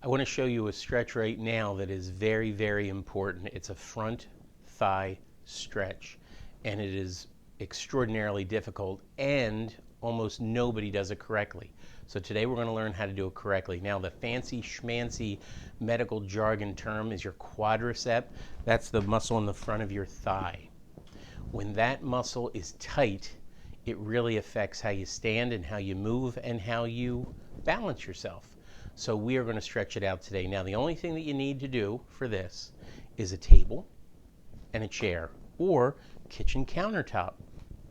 I want to show you a stretch right now that is very, very important. It's a front thigh stretch, and it is extraordinarily difficult, and almost nobody does it correctly. So today we're going to learn how to do it correctly. Now, the fancy schmancy medical jargon term is your quadricep. That's the muscle in the front of your thigh. When that muscle is tight, it really affects how you stand and how you move and how you balance yourself. So we are going to stretch it out today. Now, the only thing that you need to do for this is a table and a chair, or kitchen countertop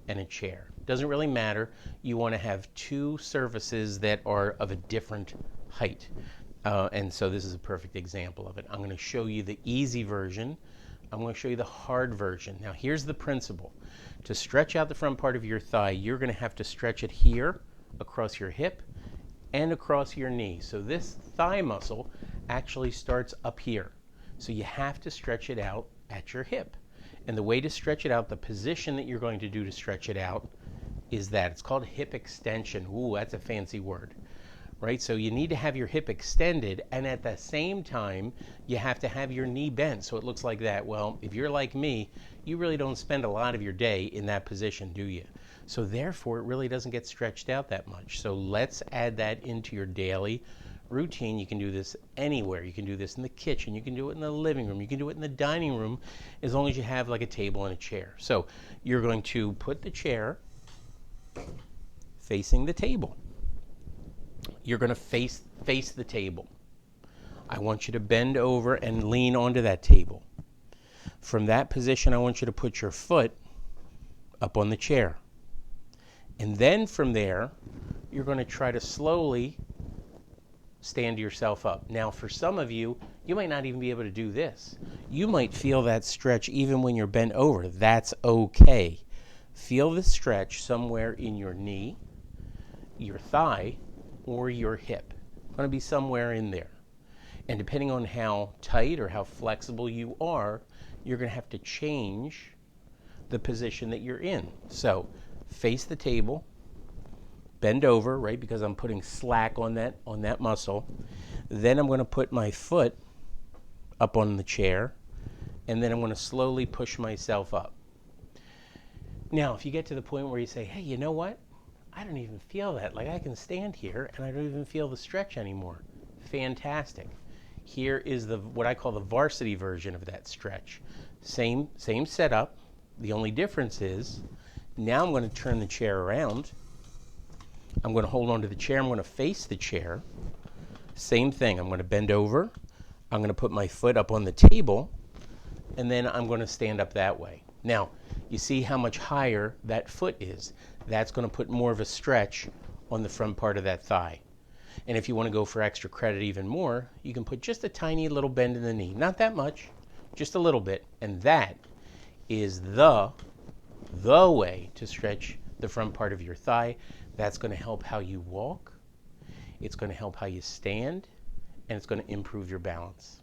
and a chair. Doesn't really matter. You want to have two surfaces that are of a different height. And so this is a perfect example of it. I'm going to show you the easy version. I'm going to show you the hard version. Now, here's the principle. To stretch out the front part of your thigh, you're going to have to stretch it here across your hip and across your knee. So this thigh muscle actually starts up here. So you have to stretch it out at your hip. And the way to stretch it out, the position that you're going to do to stretch it out is that. It's called hip extension. Ooh, that's a fancy word. Right? So you need to have your hip extended, and at the same time, you have to have your knee bent so it looks like that. Well, if you're like me, you really don't spend a lot of your day in that position, do you? So therefore, it really doesn't get stretched out that much. So let's add that into your daily routine. You can do this anywhere. You can do this in the kitchen. You can do it in the living room. You can do it in the dining room, as long as you have like a table and a chair. So you're going to put the chair facing the table. You're going to face the table. I want you to bend over and lean onto that table. From that position, I want you to put your foot up on the chair. And then from there, you're going to try to slowly stand yourself up. Now, for some of you, you might not even be able to do this. You might feel that stretch even when you're bent over. That's okay. Feel the stretch somewhere in your knee, your thigh, or your hip. It's going to be somewhere in there. And depending on how tight or how flexible you are, you're going to have to change the position that you're in. So face the table, bend over, right, because I'm putting slack on that muscle. Then I'm going to put my foot up on the chair, and then I'm going to slowly push myself up. Now, if you get to the point where you say, hey, you know what? I don't even feel that. Like, I can stand here and I don't even feel the stretch anymore. Fantastic. Here is what I call the varsity version of that stretch. Same setup. The only difference is now I'm going to turn the chair around. I'm going to hold on to the chair. I'm going to face the chair. Same thing. I'm going to bend over. I'm going to put my foot up on the table, and then I'm going to stand up that way. Now, you see how much higher that foot is. That's going to put more of a stretch on the front part of that thigh. And if you want to go for extra credit even more, you can put just a tiny little bend in the knee. Not that much, just a little bit. And that is the way to stretch the front part of your thigh. That's going to help how you walk. It's going to help how you stand. And it's going to improve your balance.